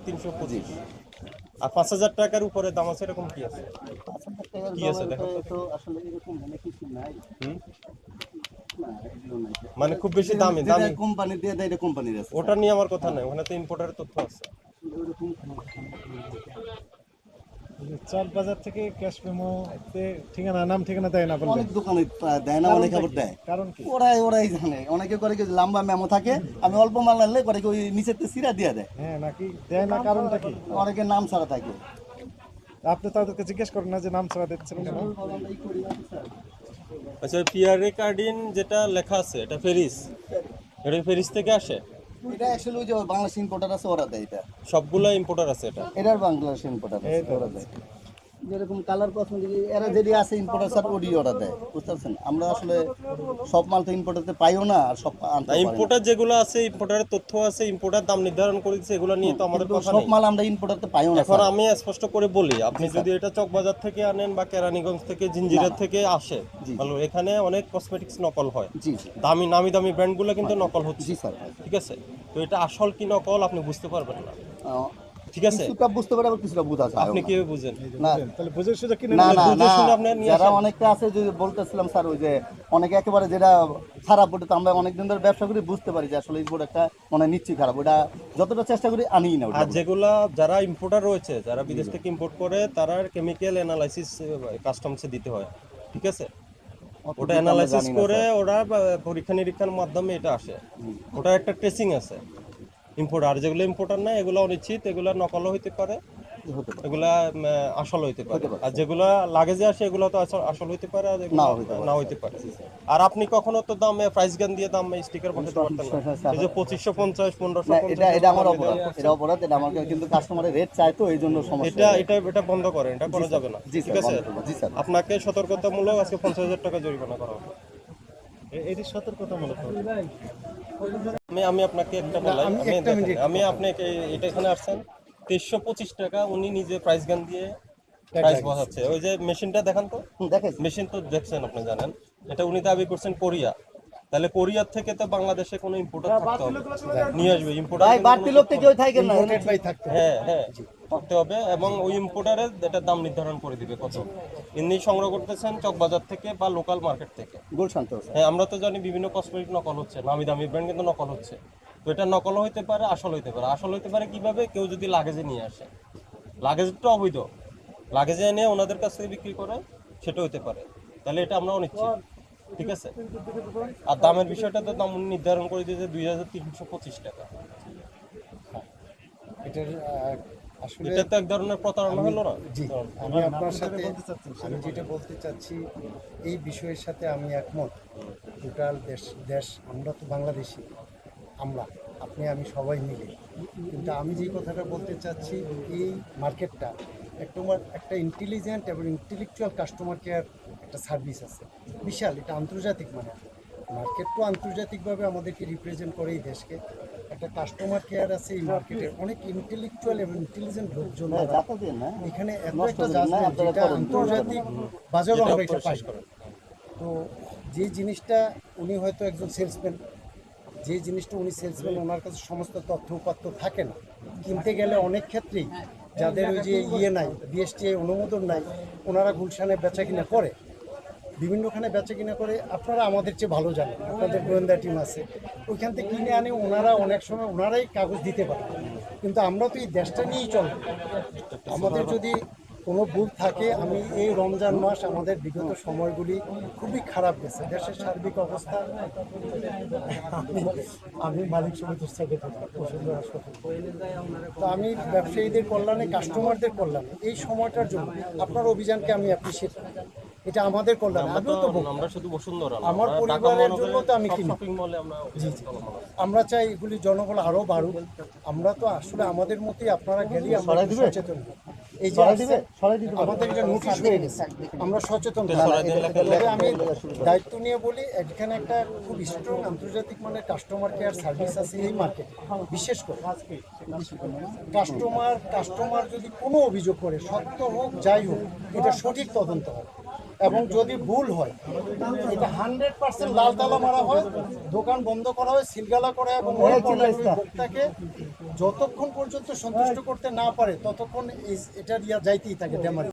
325 আর 5000 টাকার উপরে দাম আছে এরকম কি আছে? 5000 টাকার কি আছে দেখো তো আসলে এরকম মানে কিছু নাই। মানে খুব বেশি দামি কোম্পানি দিয়ে দেয়, এটা কোম্পানির আছে। ওটা নিয়ে আমার কথা নাই, ওখানে তো ইম্পোর্টারের তথ্য আছে। চক বাজার থেকে ক্যাশ মেমো ঠিকানা নাম ঠিকানা দেয় না বললেন? অনেক দোকানে দেয় না, অনেক আবার দেয়। কারণ কি? ওরাই জানে। অনেকে করে কি লম্বা মেমো থাকে, আমি অল্প মাল আনলে করে কি ওই নিচের সিরা দিয়ে দেয়। হ্যাঁ, নাকি দেয় না কারণটা কি? অনেকের নাম ছাড়া থাকে। আপনি তাদেরকে জিজ্ঞেস করেন না যে নাম ছাড়া দিচ্ছেন কেন? আচ্ছা, পিয়ারে কার্ডিন যেটা লেখা আছে এটা ফেরিস, এটা ফেরিস থেকে আসে? এটা অ্যাকচুয়ালি ওই যে বাংলাদেশ ইম্পোর্টার আছে, ওরা দেয়। সবগুলা ইম্পোর্টার আছে এটার বাংলাদেশ ইম্পোর্টার আছে, ওরা দেয়। যেরকম কালার কসমেটিক এরা যেটি আছে ইম্পোর্টার স্যার ওডি ওরা দেয়, বুঝতে পারছেন? আমরা আসলে সব মাল তো ইম্পোর্টারতে পাইও না, আর সব ইম্পোর্টার যেগুলো আছে ইম্পোর্টারের তথ্য আছে, ইম্পোর্টার দাম নির্ধারণ করে দিচ্ছে, এগুলো নিয়ে তো আমাদের কথা নেই। সব মাল আমরা ইম্পোর্টারতে পাইও না। এখন আমি স্পষ্ট করে বলি, আপনি যদি এটা চকবাজার থেকে আনেন বা কেরানীগঞ্জ থেকে, জিঞ্জিরের থেকে আসে, ভালো, এখানে অনেক কসমেটিক্স নকল হয়। দামি নামি দামি ব্র্যান্ডগুলো কিন্তু নকল হচ্ছে। ঠিক আছে, তো এটা আসল কি নকল আপনি বুঝতে পারবেন না। ঠিক আছে, কিছুটা বুঝতে পারে, আবার কিছুটা বোঝা যায় আপনি কিভাবে বুঝেন? না, তাহলে বুঝে সুঝে কিনে না না বুঝে শুনে আপনি নিয়ে যারা আসেন। অনেকটা আছে যে বলতেছিলাম স্যার, ওই যে অনেকে একেবারে যেটা খারাপ, ওটা তো আমরা অনেকদিন ধরে ব্যবসা করি, বুঝতে পারি যে আসলে এই বোর্ড একটা মানে নিশ্চয়ই খারাপ, ওটা যতটা চেষ্টা করি আনি না। আর যেগুলা যারা ইম্পোর্টার রয়েছে, যারা বিদেশ থেকে ইম্পোর্ট করে, তারা কেমিক্যাল অ্যানালাইসিস কাস্টমসে দিতে হয়। ঠিক আছে, ওটা অ্যানালাইসিস করে ওরা পরীক্ষা নিরীক্ষার মাধ্যমে এটা আসে, ওটা একটা ট্রেসিং আছে। ইম্পোর্টার আর যেগুলো ইম্পোর্টার না, এগুলো অনিশ্চিত, এগুলো নকলও হইতে পারে, এগুলা আসল হইতে পারে। আর যেগুলো লাগেজে আসে এগুলো তো আসল হইতে পারে, আর এগুলো না হইতে পারে। আর আপনি কখনো তো দামে প্রাইস গান দিয়ে দাম স্টিকার বসাতে পারতেন না। এই যে 2550 1550, এটা আমার অপরাধ, এটা অপরাধ, এটা আমাকে কিন্তু কাস্টমারের রেট চাই, তো এই জন্য সমস্যা। এটা বন্ধ করেন, এটা করা যাবে না। ঠিক আছে, আপনাকে সতর্কতামূলক আজকে 50,000 টাকা জরিমানা করা হবে। এটি সতর্কতামূলক। আমি আপনাকে একটা বলাই, আমি আপনাকে এটা এখানে আসছেন 325 টাকা উনি নিজে প্রাইস গান দিয়ে প্রাইস বসাচ্ছে। ওই যে মেশিনটা দেখান তো, মেশিন তো দেখছেন, আপনি জানেন এটা উনি দাবি করছেন কোরিয়া। তাহলে কোরিয়ার থেকে তো বাংলাদেশে কোনো ইম্পোর্টার থাকতে হবে, নিয়ে আসবে ইম্পোর্টার। বাড়তি লোক থেকে কেউ থাকে না, হ্যাঁ হ্যাঁ থাকতে হবে, এবং ওই ইম্পোর্টারের এটার দাম নির্ধারণ করে দিবে কত। ইনি সংগ্রহ করতেছেন চকবাজার থেকে বা লোকাল মার্কেট থেকে। হ্যাঁ, আমরা তো জানি বিভিন্ন কসমেটিক নকল হচ্ছে, নামি দামি ব্র্যান্ড কিন্তু নকল হচ্ছে। তো এটা নকল হইতে পারে, আসল হইতে পারে। আসল হইতে পারে কিভাবে? কেউ যদি লাগেজে নিয়ে আসে, লাগেজটা অবৈধ, লাগেজে এনে ওনাদের কাছ থেকে বিক্রি করে, সেটা হইতে পারে। তাহলে এটা আমরা অনিচ্ছি। ঠিক আছে, আর দামের বিষয়টা তো দাম নির্ধারণ করে দিয়েছে 2325 টাকা। এটা তো এক ধরনের প্রতারণা হলো না? জি, আমি আপনার সাথে আমি যেটা বলতে চাচ্ছি, এই বিষয়ের সাথে আমি একমত। টোটাল দেশ আমরা তো বাংলাদেশি, আপনি আমি সবাই মিলে। কিন্তু আমি যেই কথাটা বলতে চাচ্ছি, এই মার্কেটটা একটা ইন্টেলিজেন্ট এবং ইন্টেলেকচুয়াল কাস্টমার কেয়ার একটা সার্ভিস আছে বিশাল, এটা আন্তর্জাতিক মার্কেট তো আন্তর্জাতিকভাবে আমাদেরকে রিপ্রেজেন্ট করে এই দেশকে। একটা কাস্টমার কেয়ার আছে এই মার্কেটে, অনেক ইন্টেলেকচুয়াল এবং ইন্টেলিজেন্ট লোকজন এখানে এত একটা জাজমেন্ট, যেটা আন্তর্জাতিক বাজারও আমরা এটা পাই। তো যে জিনিসটা উনি হয়তো একজন সেলসম্যান, ওনার কাছে সমস্ত তথ্য উপাত্ত থাকে না। কিনতে গেলে অনেক ক্ষেত্রেই যাদের ওই যে নাই, বিএসটিআই অনুমোদন নাই, ওনারা গুলশানে বেচা কিনা করে, বিভিন্নখানে বেচা কিনা করে। আপনারা আমাদের চেয়ে ভালো জানেন, আপনাদের গোয়েন্দা টিম আছে, ওইখান থেকে কিনে আনে ওনারা, অনেক সময় ওনারাই কাগজ দিতে পারে। কিন্তু আমরা তো এই দেশটা নিয়েই চলব, আমাদের যদি কোনো ভুল থাকে, আমি এই রমজান মাস আমাদের বিগত সময়গুলি খুবই খারাপ গেছে, দেশের সার্বিক অবস্থা। আমি মালিক সমিতির সেক্রেটারি বসুন্ধরা হাসপাতাল, তো আমি ব্যবসায়ীদের কল্যাণে, কাস্টমারদের কল্যাণে এই সময়টার জন্য আপনার অভিযানকে আমি অ্যাপ্রিসিয়েট করি। এটা আমাদের কল্যাণ, আমিও তো আমরা শুধু বসুন্ধরা, আমার পরিবারের জন্য তো আমি কিনি। আমরা চাই এগুলি জনগণ আরও বাড়ুক। আমরা তো আসলে আমাদের মতোই, আপনারা গেলেই আমরা সচেতন। এই যে আমাদের এটা নোটিশ হয়ে গেছে, আমরা সচেতন। তবে আমি দায়িত্ব নিয়ে বলি, এখানে একটা খুব স্ট্রং আন্তর্জাতিক মানের কাস্টমার কেয়ার সার্ভিস আছে এই মার্কেটে। বিশেষ করে কাস্টমার যদি কোনো অভিযোগ করে, সত্য হোক যাই হোক, এটা সঠিক তদন্ত হয়, এবং যদি ভুল হয় এটা 100% লাল তালা মারা হয়, দোকান বন্ধ করা হয়, সিলগালা করা হয়, এবং ভোক্তাকে যতক্ষণ পর্যন্ত সন্তুষ্ট করতে না পারে ততক্ষণ এটা দিয়া যাইতেই থাকে ড্যামারি।